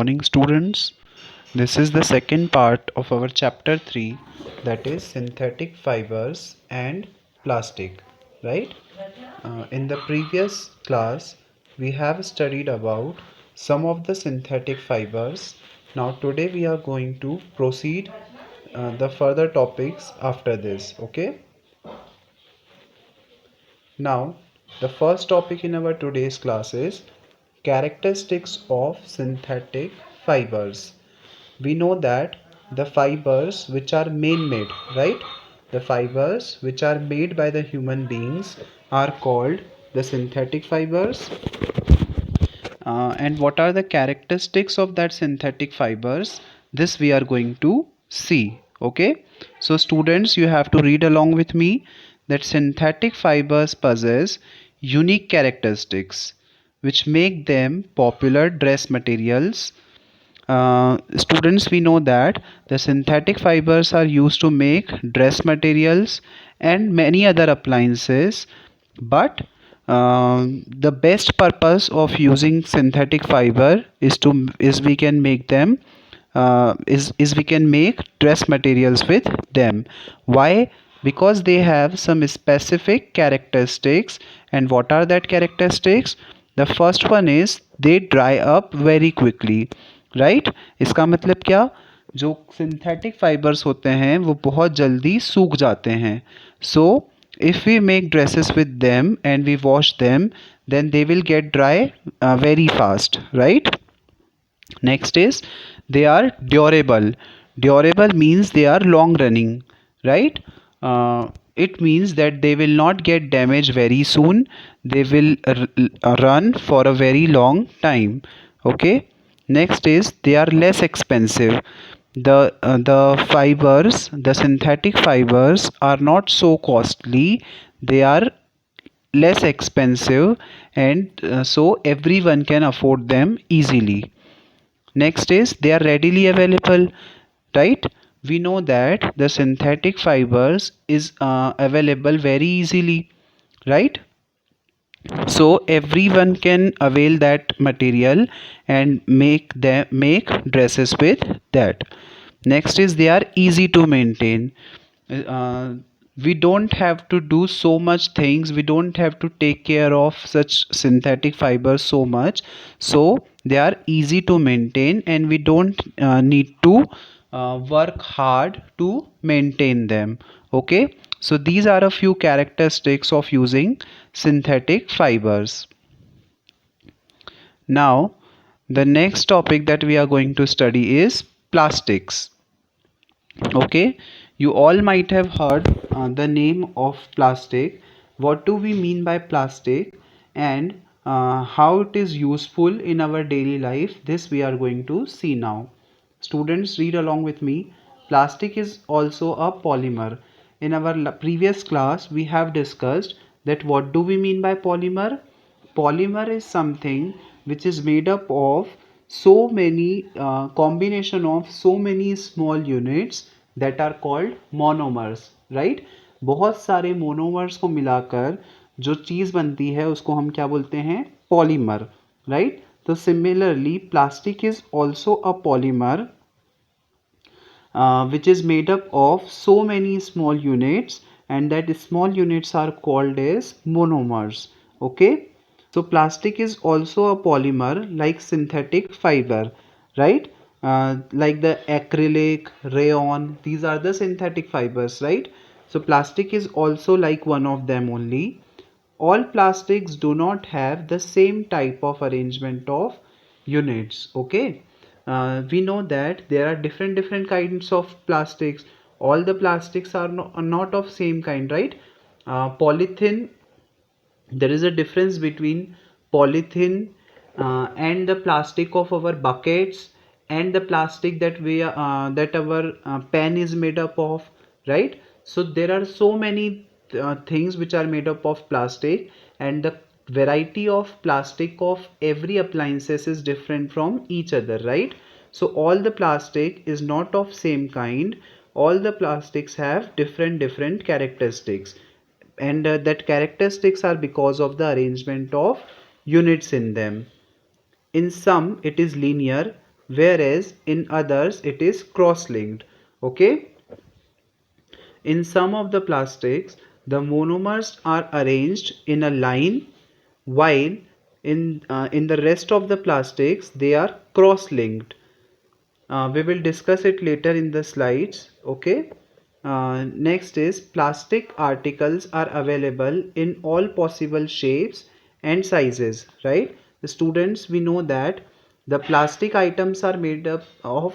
morning, students. This is the second part of our chapter 3, that is synthetic fibers and plastic, right? In the previous class, we have studied about some of the synthetic fibers. Now, today we are going to proceed the further topics after this, okay? Now, the first topic in our today's class is characteristics of synthetic fibers. We know that the fibers which are man-made, right? The fibers which are made by the human beings are called the synthetic fibers. And what are the characteristics of that synthetic fibers? This we are going to see. Okay, so students, you have to read along with me that synthetic fibers possess unique characteristics which make them popular dress materials. Students, we know that the synthetic fibers are used to make dress materials and many other appliances, but the best purpose of using synthetic fiber is we can make them is we can make dress materials with them. Why? Because they have some specific characteristics. And what are that characteristics? The first one is they dry up very quickly, right इसका मतलब क्या? जो synthetic fibres होते हैं वो बहुत जल्दी सूख जाते हैं. सो if we make dresses with them and we wash them, then they will get dry very fast, right? Next is they are durable. Durable means they are long running, right? It means that they will not get damaged very soon. They will run for a very long time. Okay. Next is they are less expensive. The fibers, the synthetic fibers are not so costly. They are less expensive, and so everyone can afford them easily. Next is they are readily available, right? We know that the synthetic fibers is available very easily, right? So everyone can avail that material and make dresses with that. Next is they are easy to maintain. uh, we don't have to do so much things, we don't have to take care of such synthetic fibers so much, so they are easy to maintain and we don't need to work hard to maintain them. Okay, so these are a few characteristics of using synthetic fibers. Now the next topic that we are going to study is plastics. Okay, you all might have heard the name of plastic. What do we mean by plastic, and how it is useful in our daily life? This we are going to see now. Students, read along with me. Plastic is also a polymer. In our previous class, we have discussed that what do we mean by polymer? Polymer is something which is made up of so many combination of so many small units that are called monomers, right? बहुत सारे monomers को मिलाकर जो चीज़ बनती है उसको हम क्या बोलते हैं? Polymer, right? तो similarly plastic is also a polymer which is made up of so many small units, and that small units are called as monomers. Okay, so plastic is also a polymer like synthetic fiber, right? Like the acrylic, rayon, these are the synthetic fibers, right? So plastic is also like one of them only. All plastics do not have the same type of arrangement of units. Okay, we know that there are different kinds of plastics. All the plastics are not of same kind, right? Polythene, there is a difference between polythene and the plastic of our buckets and the plastic that we that our pen is made up of, right? So there are so many things which are made up of plastic, and the variety of plastic of every appliances is different from each other, right? So all the plastic is not of same kind. All the plastics have different characteristics, and that characteristics are because of the arrangement of units in them. In some it is linear, whereas in others it is cross-linked. Okay. In some of the plastics, the monomers are arranged in a line, while in the rest of the plastics they are cross-linked. We will discuss it later in the slides. Okay. Next is plastic articles are available in all possible shapes and sizes, right? The students, we know that the plastic items are made up of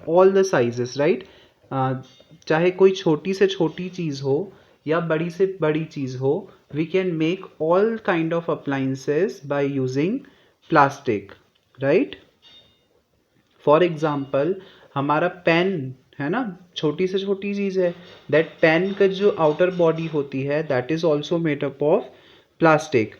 all the sizes, right? चाहे कोई छोटी से छोटी चीज़ हो या बड़ी से बड़ी चीज़ हो, we can make all kind of appliances by using plastic, right? For example हमारा पेन है ना, छोटी से छोटी चीज़ है, दैट पेन का जो आउटर बॉडी होती है that is also made up of plastic.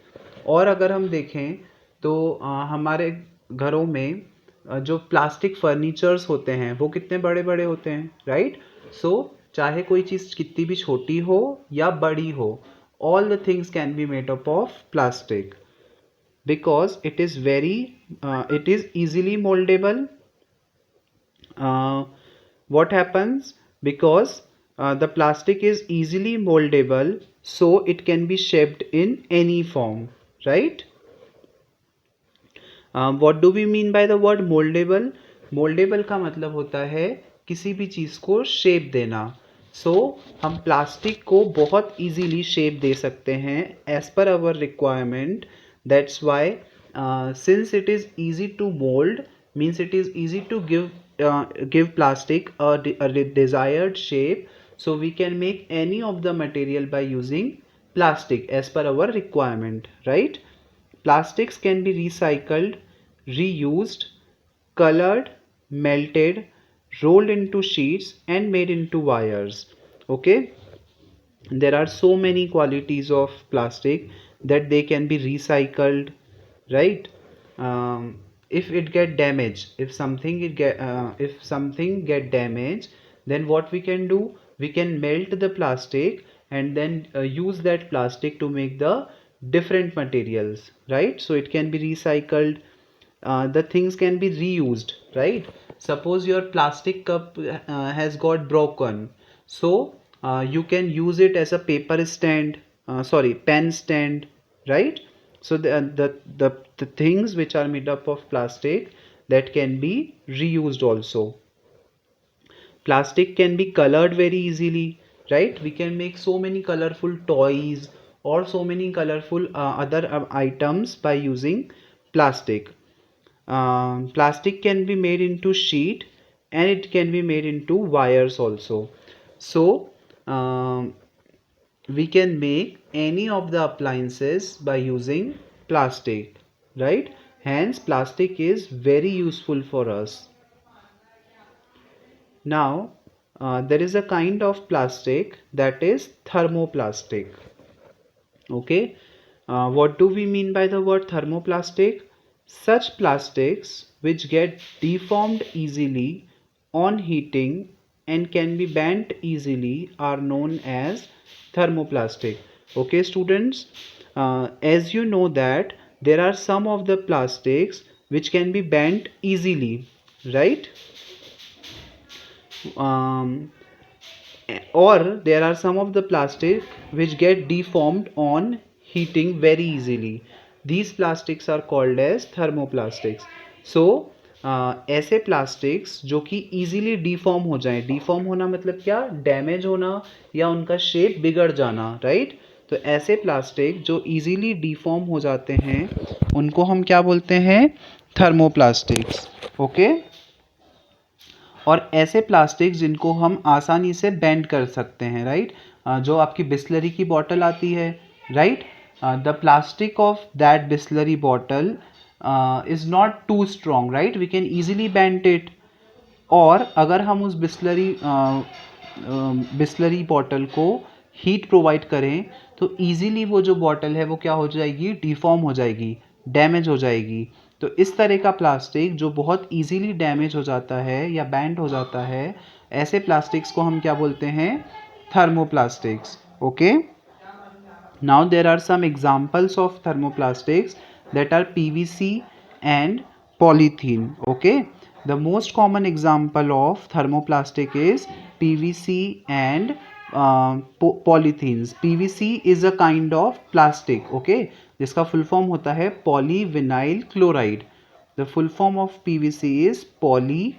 और अगर हम देखें तो हमारे घरों में जो प्लास्टिक फर्नीचर्स होते हैं वो कितने बड़े बड़े होते हैं, राइट? सो चाहे कोई चीज़ कितनी भी छोटी हो या बड़ी हो, all the things can be made up of plastic because it is easily moldable. What happens? Because the plastic is easily moldable, so it can be shaped in any form, right? What do we mean by the word moldable? Moldable का मतलब होता है किसी भी चीज़ को shape देना. हम plastic को बहुत easily शेप दे सकते हैं as per our requirement. That's why since it is easy to mold, means it is easy to give plastic a desired shape, so we can make any of the material by using plastic as per our requirement, right? Plastics can be recycled, reused, colored, melted, rolled into sheets and made into wires. Okay, there are so many qualities of plastic that they can be recycled, right? If it get damaged, if something get damaged, then what we can do, we can melt the plastic and then use that plastic to make the different materials, right? So it can be recycled. The things can be reused, right? Suppose your plastic cup has got broken, so you can use it as a paper stand, pen stand, right? So the things which are made up of plastic, that can be reused also. Plastic can be colored very easily, right? We can make so many colorful toys or so many colorful other items by using plastic. Plastic can be made into sheet and it can be made into wires also. So we can make any of the appliances by using plastic, right? Hence plastic is very useful for us. Now there is a kind of plastic that is thermoplastic. Okay, what do we mean by the word thermoplastic? Such plastics which get deformed easily on heating and can be bent easily are known as thermoplastic. Okay students, as you know that there are some of the plastics which can be bent easily, right? Or there are some of the plastic which get deformed on heating very easily. These plastics are called as thermoplastics. So ऐसे plastics जो कि easily deform हो जाएं, deform होना मतलब क्या, damage होना या उनका शेप बिगड़ जाना, राइट? तो ऐसे प्लास्टिक जो इजीली डिफॉर्म हो जाते हैं उनको हम क्या बोलते हैं, थर्मोप्लास्टिक्स. ओके, और ऐसे प्लास्टिक जिनको हम आसानी से बेंड कर सकते हैं, राइट? जो आपकी बिस्लरी की बॉटल आती है, right? The plastic of that Bisleri bottle is not too strong, right? We can easily bend it. और अगर हम उस बिस्लरी बॉटल को हीट प्रोवाइड करें तो ईजिली वो जो बॉटल है वो क्या हो जाएगी, डिफॉर्म हो जाएगी, डैमेज हो जाएगी. तो इस तरह का प्लास्टिक जो बहुत इजीली डैमेज हो जाता है या बैंड हो जाता है, ऐसे प्लास्टिक्स को हम क्या बोलते हैं, thermoplastics. Okay, now there are some examples of thermoplastics that are PVC and polythene. Okay, The most common example of thermoplastic is PVC and polythenes. PVC is a kind of plastic, okay, जिसका full form होता है polyvinyl chloride. The full form of PVC is polyvinyl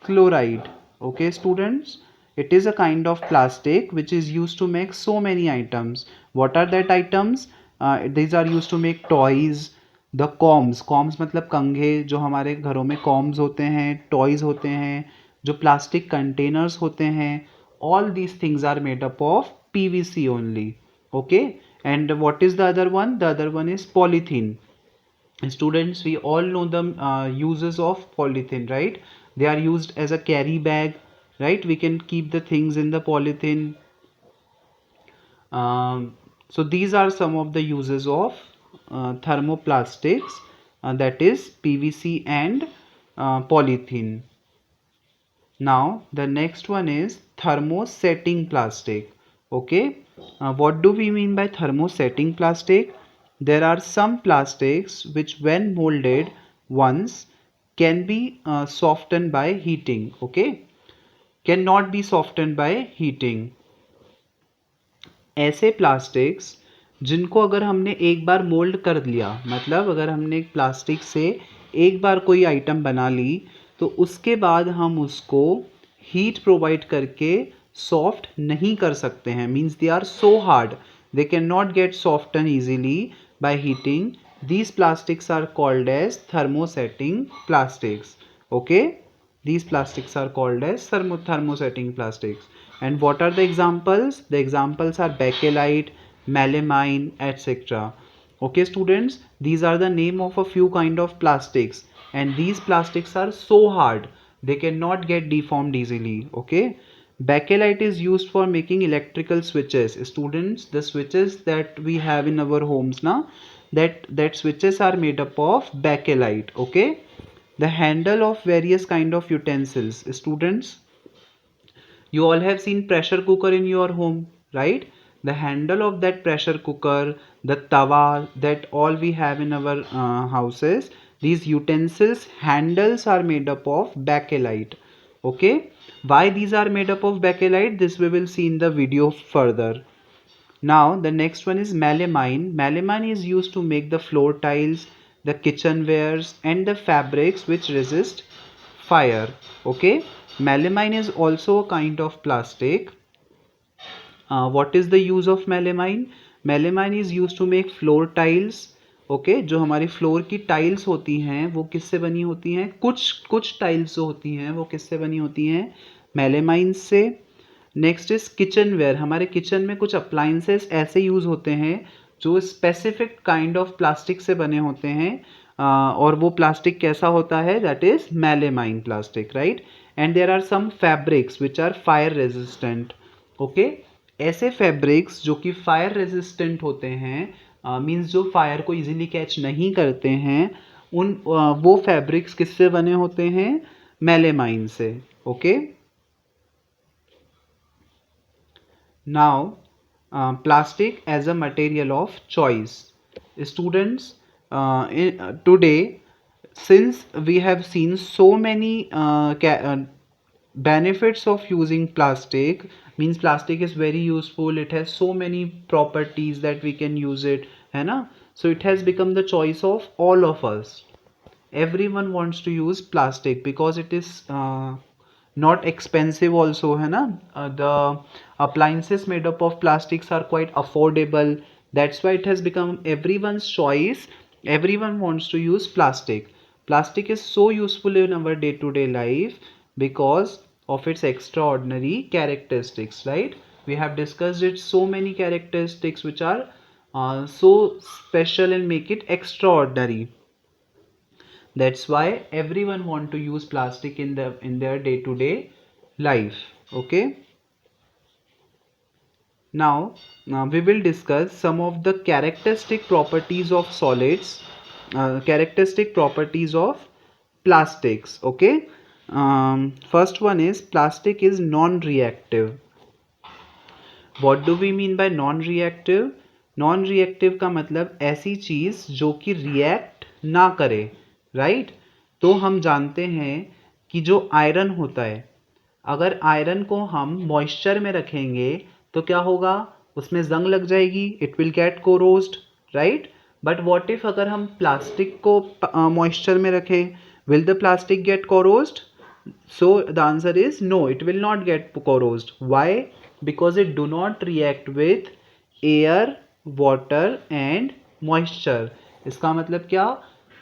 chloride. Okay, students, it is a kind of plastic which is used to make so many items. What are that items? These are used to make toys. The combs मतलब कंघे, जो हमारे घरों में corms होते हैं, toys होते हैं, जो प्लास्टिक कंटेनर्स होते हैं, all these things are made up of PVC only. Okay, and what is the other one? The other one is polythene. Students, we all know the uses of polythene, right? They are used as a carry bag, right? We can keep the things in the polythene. So these are some of the uses of thermoplastics, that is PVC and polythene. Now the next one is thermosetting plastic. Okay, what do we mean by thermosetting plastic? There are some plastics which when molded once can be softened by heating. Okay, cannot be softened by heating. ऐसे plastics जिनको अगर हमने एक बार mould कर लिया, मतलब अगर हमने प्लास्टिक से एक बार कोई आइटम बना ली तो उसके बाद हम उसको हीट प्रोवाइड करके सॉफ्ट नहीं कर सकते हैं. Means they are so hard, they can not get soften easily by heating. These plastics are called as thermosetting plastics. Okay, these plastics are called as thermosetting plastics. And what are the examples? The examples are bakelite, melamine, etc. Okay, students, these are the name of a few kind of plastics, and these plastics are so hard they cannot get deformed easily. Okay, bakelite is used for making electrical switches. Students, the switches that we have in our homes now, that switches are made up of bakelite. Okay, the handle of various kind of utensils. Students, you all have seen pressure cooker in your home, right? The handle of that pressure cooker, the tawa, that all we have in our houses, these utensils handles are made up of bakelite. Okay, why these are made up of bakelite, this we will see in the video further. Now the next one is melamine. Melamine is used to make the floor tiles, the kitchenwares and the fabrics which resist fire. Okay, melamine is also a kind of plastic. What is the use of melamine? Melamine is used to make floor tiles. Okay, जो हमारी floor की tiles होती हैं वो किससे बनी होती हैं? कुछ टाइल्स जो होती हैं वो किससे बनी होती हैं? मेलेमाइन से. Next is kitchen ware. हमारे किचन में कुछ अप्लाइंसेस ऐसे यूज होते हैं जो स्पेसिफिक काइंड ऑफ प्लास्टिक से बने होते हैं, और वो प्लास्टिक कैसा होता है? That is melamine plastic, right? And there are some fabrics which are fire resistant. Okay, ऐसे फैब्रिक्स जो कि फायर रेजिस्टेंट होते हैं, मीन्स जो फायर को इजीली कैच नहीं करते हैं, वो फैब्रिक्स किससे बने होते हैं? मेलेमाइन से. Okay, now plastic as a material of choice. Students, today, since we have seen so many benefits of using plastic, means plastic is very useful, it has so many properties that we can use it, है ना? So it has become the choice of all of us. Everyone wants to use plastic because it is not expensive also, है ना? The appliances made up of plastics are quite affordable. That's why it has become everyone's choice. Everyone wants to use plastic. Plastic is so useful in our day-to-day life because of its extraordinary characteristics, right? We have discussed it, so many characteristics which are so special and make it extraordinary. That's why everyone want to use plastic in their day-to-day life. Okay, now we will discuss some of the characteristic properties of solids, characteristic properties of plastics. Okay, first one is plastic is non-reactive. What do we mean by non-reactive? Non-reactive का मतलब ऐसी चीज जो कि react ना करे, right. तो हम जानते हैं कि जो आयरन होता है, अगर आयरन को हम मॉइस्चर में रखेंगे तो क्या होगा, उसमें जंग लग जाएगी, it will get corroded, right. But what if अगर हम प्लास्टिक को मॉइस्चर में रखें, will the plastic get corroded? So the answer is no, it will not get corrosed. Why? Because it do not react with air, water and moisture. इसका मतलब क्या?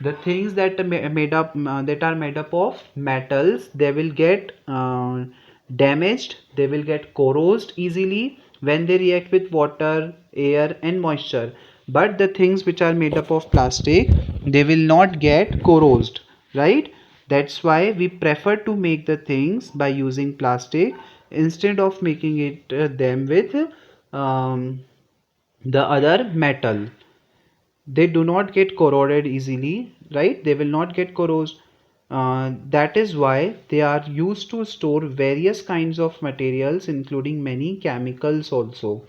The things that are made up of metals, they will get damaged, they will get corrosed easily when they react with water, air and moisture. But the things which are made up of plastic, they will not get corrosed, right? That's why we prefer to make the things by using plastic instead of making it them with the other metal. They do not get corroded easily, right? They will not get corrosed. That is why they are used to store various kinds of materials, including many chemicals also,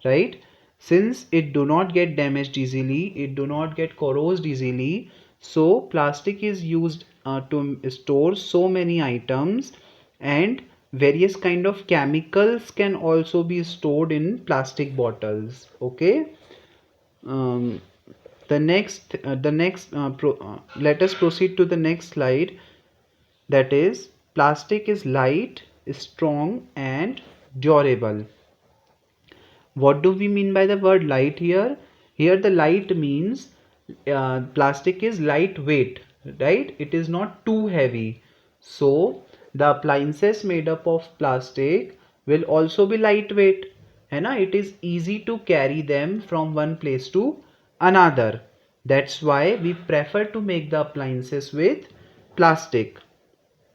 right? Since it do not get damaged easily, it do not get corrosed easily, so plastic is used to store so many items, and various kind of chemicals can also be stored in plastic bottles. Okay. um, let us proceed to the next slide. That is, plastic is light, strong and durable. What do we mean by the word light here? Here the light means plastic is lightweight, right? It is not too heavy. So the appliances made up of plastic will also be lightweight. है ना? It is easy to carry them from one place to another. That's why we prefer to make the appliances with plastic.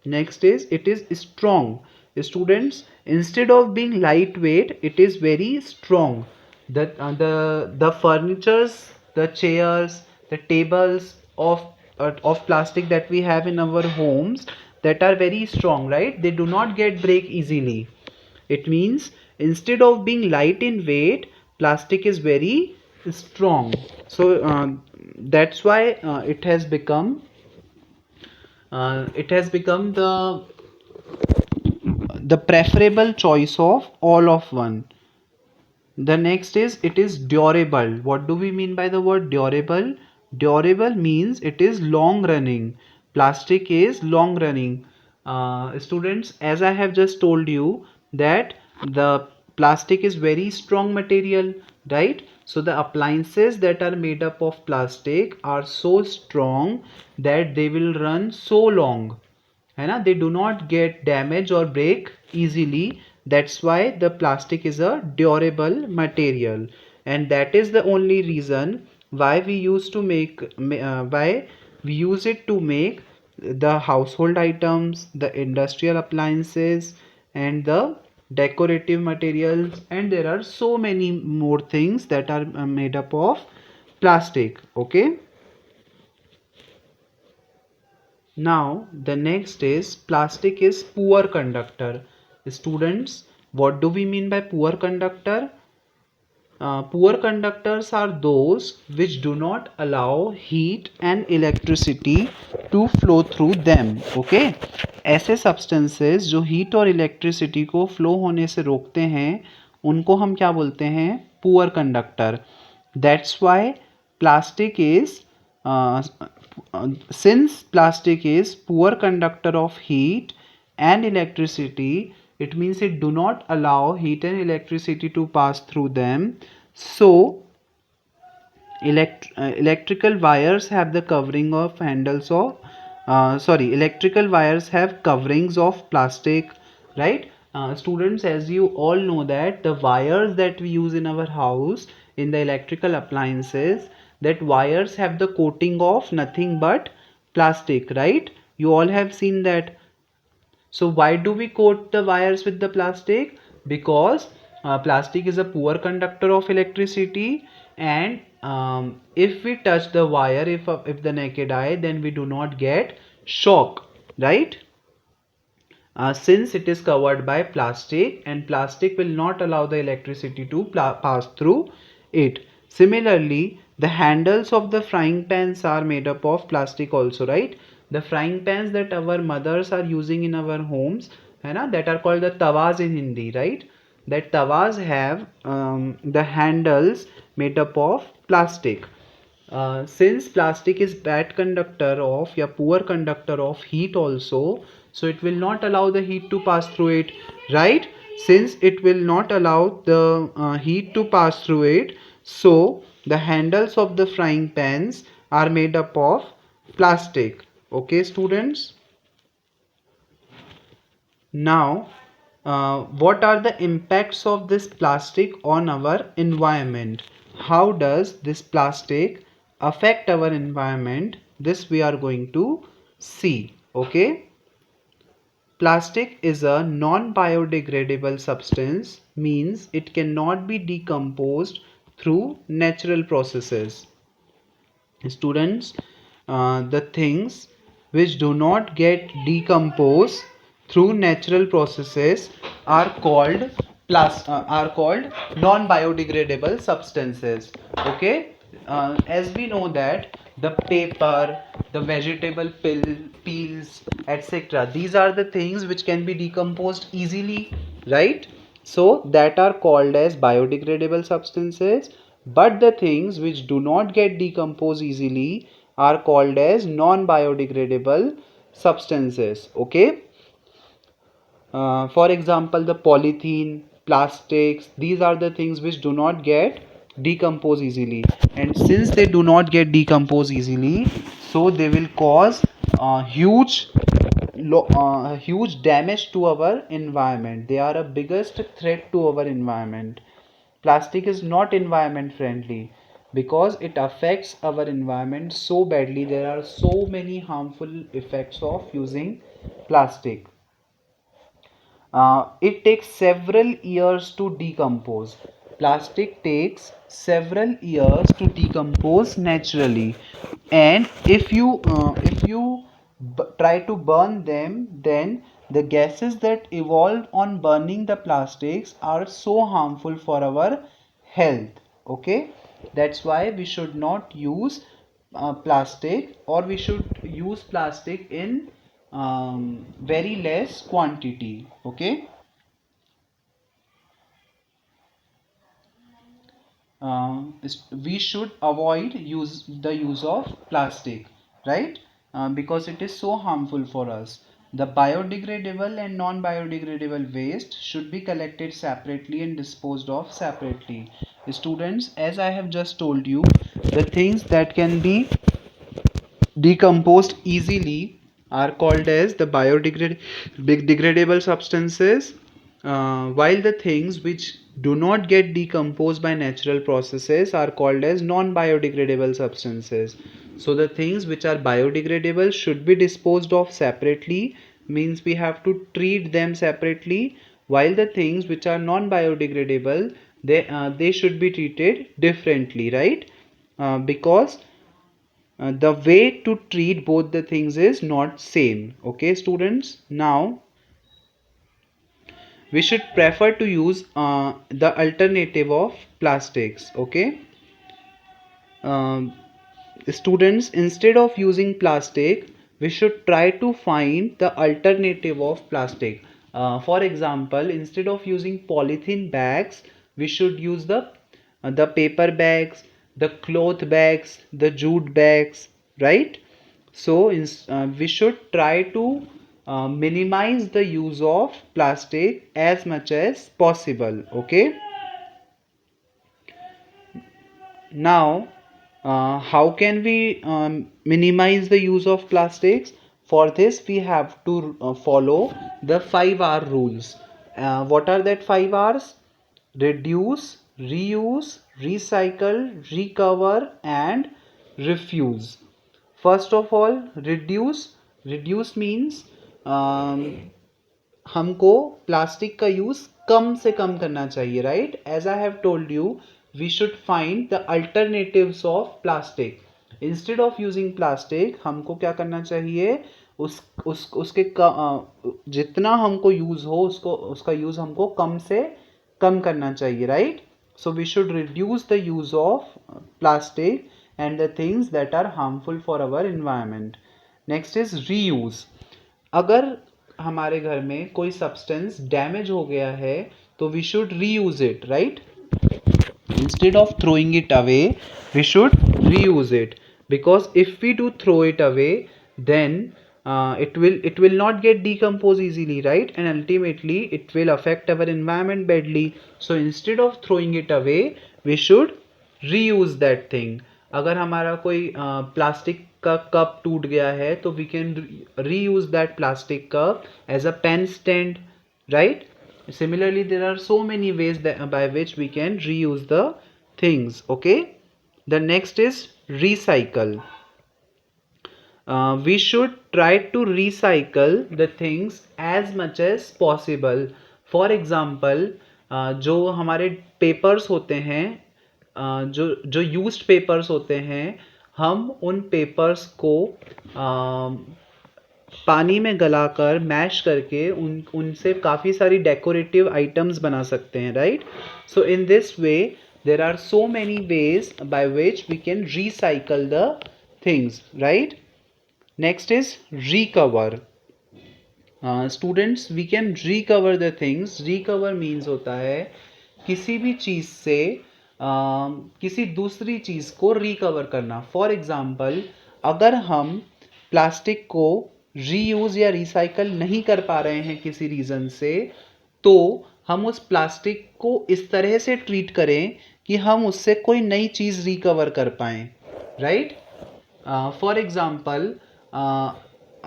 Next is, it is strong. Students, instead of being lightweight, it is very strong. The furnitures, the chairs, the tables of plastic that we have in our homes, that are very strong, right? They do not get break easily. It means instead of being light in weight, plastic is very strong. So that's why it has become the preferable choice of all of one. The next is, it is durable. What do we mean by the word durable? Durable means it is long running. Plastic is long running. Students, as I have just told you that the plastic is very strong material, right? So the appliances that are made up of plastic are so strong that they will run so long, है ना? They do not get damaged or break easily. That's why the plastic is a durable material, and that is the only reason why we used to why we use it to make the household items, the industrial appliances and the decorative materials, and there are so many more things that are made up of plastic. Okay. Now the next is, plastic is poor conductor. Students, what do we mean by poor conductor? Poor conductors are those which do not allow heat and electricity to flow through them. Okay? ऐसे substances जो heat और electricity को flow होने से रोकते हैं, उनको हम क्या बोलते हैं? Poor conductor. That's why plastic is since plastic is poor conductor of heat and electricity, it means it do not allow heat and electricity to pass through them. So electrical wires have the covering of handles of electrical wires have coverings of plastic, right? Students, as you all know that the wires that we use in our house, in the electrical appliances, that wires have the coating of nothing but plastic, right? You all have seen that. So why do we coat the wires with the plastic? Because plastic is a poor conductor of electricity, and if we touch the wire, if the naked eye, then we do not get shock, right? Since it is covered by plastic, and plastic will not allow the electricity to pass through it. Similarly, The handles of the frying pans are made up of plastic also, right? The frying pans that our mothers are using in our homes, है ना, that are called the tawas in Hindi, right? That tawas have the handles made up of plastic. Since plastic is bad conductor of या poor conductor of heat also, so it will not allow the heat to pass through it, right? Since it will not allow the heat to pass through it, so the handles of the frying pans are made up of plastic. Okay, students? Now, what are the impacts of this plastic on our environment? How does this plastic affect our environment? This we are going to see. Okay. Plastic is a non-biodegradable substance, means it cannot be decomposed through natural processes. Students, the things which do not get decomposed through natural processes are called non-biodegradable substances. Okay, as we know that the paper, the vegetable peels, etc., these are the things which can be decomposed easily, right? So that are called as biodegradable substances, but the things which do not get decomposed easily are called as non-biodegradable substances. Okay. For example, the polythene, plastics, these are the things which do not get decompose easily, and since they do not get decompose easily, so they will cause huge damage to our environment. They are a biggest threat to our environment. Plastic is not environment friendly because it affects our environment so badly. There are so many harmful effects of using plastic. It takes several years to decompose. Plastic takes several years to decompose naturally, and if you try to burn them, then the gases that evolve on burning the plastics are so harmful for our health. Okay, that's why we should not use plastic, or we should use plastic in very less quantity. Okay. We should avoid the use of plastic, right? Because it is so harmful for us. The biodegradable and non-biodegradable waste should be collected separately and disposed of separately. Students, as I have just told you, the things that can be decomposed easily are called as the biodegradable substances, while the things which do not get decomposed by natural processes are called as non-biodegradable substances. So the things which are biodegradable should be disposed of separately, means we have to treat them separately, while the things which are non-biodegradable, they should be treated differently, right? Because the way to treat both the things is not same. Okay, students? Now we should prefer to use the alternative of plastics. Okay. um, Students, instead of using plastic, we should try to find the alternative of plastic. For example, instead of using polythene bags, we should use the paper bags, the cloth bags, the jute bags, right? So we should try to minimize the use of plastic as much as possible. Okay. Now, how can we minimize the use of plastics? For this, we have to follow the 5R rules. What are that 5Rs? Reduce, reuse, recycle, recover, and refuse. First of all, reduce. Reduce means हमको plastic का use कम से कम करना चाहिए, right? As I have told you, we should find the alternatives of plastic. Instead of using plastic, हमको क्या करना चाहिए? उसके जितना हमको यूज हो, उसका यूज हमको कम से कम करना चाहिए, right? So we should reduce the use of plastic and the things that are harmful for our environment. Next is reuse. अगर हमारे घर में कोई सब्सटेंस डैमेज हो गया है तो we should reuse it, right? Instead of throwing it away, we should reuse it, because if we do throw it away, then it will not get decomposed easily, right? And ultimately it will affect our environment badly. So instead of throwing it away, we should reuse that thing. अगर हमारा कोई plastic का cup टूट गया है तो we can reuse that plastic cup as a pen stand, right? Similarly, there are so many ways by which we can reuse the things. Okay, the next is recycle. We should try to recycle the things as much as possible. For example, जो हमारे papers होते हैं, जो जो used papers होते हैं, हम उन पेपर्स को पानी में गलाकर मैश करके उनसे काफ़ी सारी डेकोरेटिव आइटम्स बना सकते हैं, right? So in this way there are so many ways by which we can recycle the things, right? Next is recover. Students, we can recover the things. Recover means होता है किसी भी चीज़ से किसी दूसरी चीज़ को रिकवर करना. फॉर एग्जाम्पल, अगर हम प्लास्टिक को रीयूज या रिसाइकल नहीं कर पा रहे हैं किसी रीज़न से, तो हम उस प्लास्टिक को इस तरह से ट्रीट करें कि हम उससे कोई नई चीज़ रिकवर कर पाएँ, राइट? फॉर एग्ज़ाम्पल,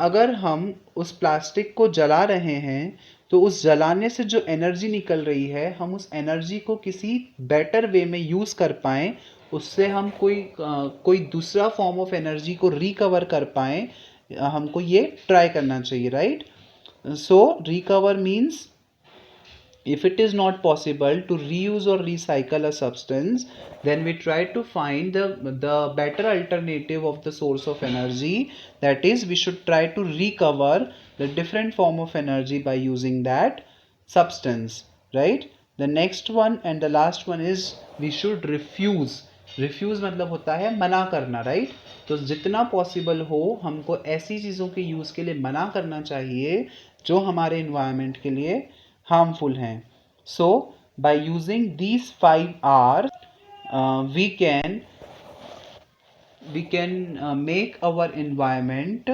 अगर हम उस प्लास्टिक को जला रहे हैं तो उस जलाने से जो एनर्जी निकल रही है, हम उस एनर्जी को किसी बेटर वे में यूज़ कर पाएँ, उससे हम कोई दूसरा फॉर्म ऑफ एनर्जी को रिकवर कर पाएँ, हमको ये ट्राई करना चाहिए, right? So recover means if it is not possible to reuse or recycle a substance, then we try to find the better alternative of the source of energy. That is, we should try to recover the different form of energy by using that substance, right? The next one and the last one is we should refuse. Refuse मतलब होता है मना करना, right? तो जितना possible हो हमको ऐसी चीज़ों के यूज़ के लिए मना करना चाहिए जो हमारे इन्वायरमेंट के लिए harmful हैं. So by using these 5 R's, we can make our environment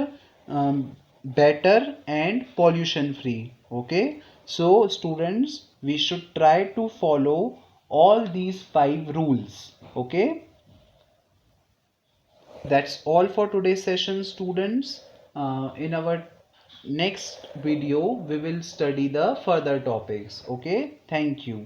better and pollution free. Okay, so students, we should try to follow all these 5 rules. Okay, that's all for today's session, students. In our next video we will study the further topics. Okay, thank you.